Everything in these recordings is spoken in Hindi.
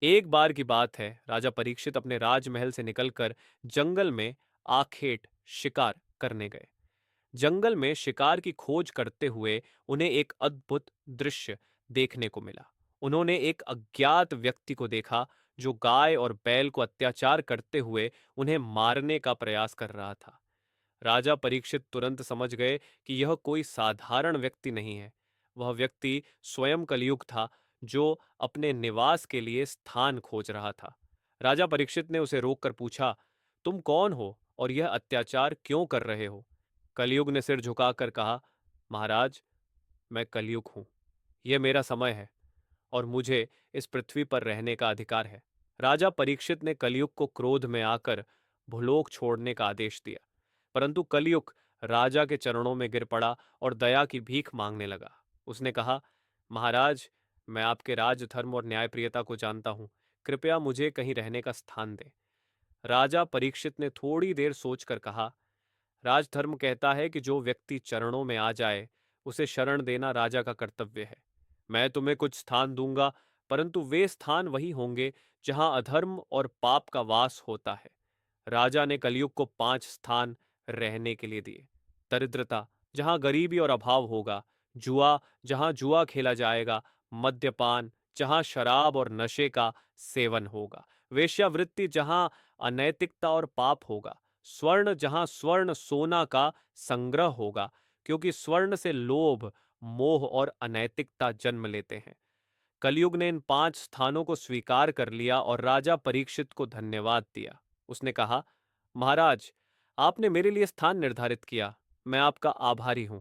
एक बार की बात है, राजा परीक्षित अपने राजमहल से निकलकर जंगल में आखेट शिकार करने गए। जंगल में शिकार की खोज करते हुए उन्हें एक अद्भुत दृश्य देखने को मिला। उन्होंने एक अज्ञात व्यक्ति को देखा जो गाय और बैल को अत्याचार करते हुए उन्हें मारने का प्रयास कर रहा था। राजा परीक्षित तुरंत समझ गए कि यह कोई साधारण व्यक्ति नहीं है। वह व्यक्ति स्वयं कलयुग था, जो अपने निवास के लिए स्थान खोज रहा था। राजा परीक्षित ने उसे रोककर पूछा, तुम कौन हो और यह अत्याचार क्यों कर रहे हो? कलयुग ने सिर झुकाकर कहा, महाराज, मैं कलयुग हूं। यह मेरा समय है और मुझे इस पृथ्वी पर रहने का अधिकार है। राजा परीक्षित ने कलयुग को क्रोध में आकर भूलोक छोड़ने का आदेश दिया, परंतु कलयुग राजा के चरणों में गिर पड़ा और दया की भीख मांगने लगा। उसने कहा, महाराज, मैं आपके राजधर्म और न्यायप्रियता को जानता हूं। कृपया मुझे कहीं रहने का स्थान दें। राजा परीक्षित ने थोड़ी देर सोचकर कहा, राजधर्म कहता है कि जो व्यक्ति चरणों में आ जाए उसे शरण देना राजा का कर्तव्य है। मैं तुम्हें कुछ स्थान दूंगा, परंतु वे स्थान वही होंगे जहां अधर्म और पाप का वास होता है। राजा ने कलयुग को 5 स्थान रहने के लिए दिए। दरिद्रता, जहां गरीबी और अभाव होगा। जुआ, जहां जुआ खेला जाएगा। मद्यपान, जहां शराब और नशे का सेवन होगा। वेश्यावृत्ति, जहां अनैतिकता और पाप होगा। स्वर्ण, जहां स्वर्ण सोना का संग्रह होगा, क्योंकि स्वर्ण से लोभ, मोह और अनैतिकता जन्म लेते हैं। कलयुग ने इन 5 स्थानों को स्वीकार कर लिया और राजा परीक्षित को धन्यवाद दिया। उसने कहा, महाराज, आपने मेरे लिए स्थान निर्धारित किया। मैं आपका आभारी हूं।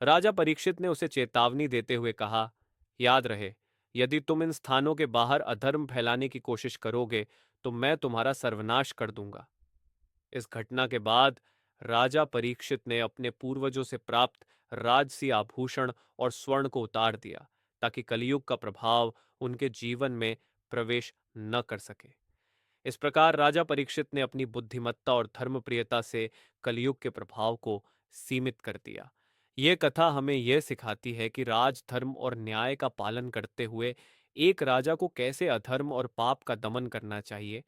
राजा परीक्षित ने उसे चेतावनी देते हुए कहा, याद रहे, यदि तुम इन स्थानों के बाहर अधर्म फैलाने की कोशिश करोगे तो मैं तुम्हारा सर्वनाश कर दूंगा। इस घटना के बाद राजा परीक्षित ने अपने पूर्वजों से प्राप्त राजसी आभूषण और स्वर्ण को उतार दिया, ताकि कलयुग का प्रभाव उनके जीवन में प्रवेश न कर सके। इस प्रकार राजा परीक्षित ने अपनी बुद्धिमत्ता और धर्मप्रियता से कलयुग के प्रभाव को सीमित कर दिया। यह कथा हमें यह सिखाती है कि राजधर्म और न्याय का पालन करते हुए एक राजा को कैसे अधर्म और पाप का दमन करना चाहिए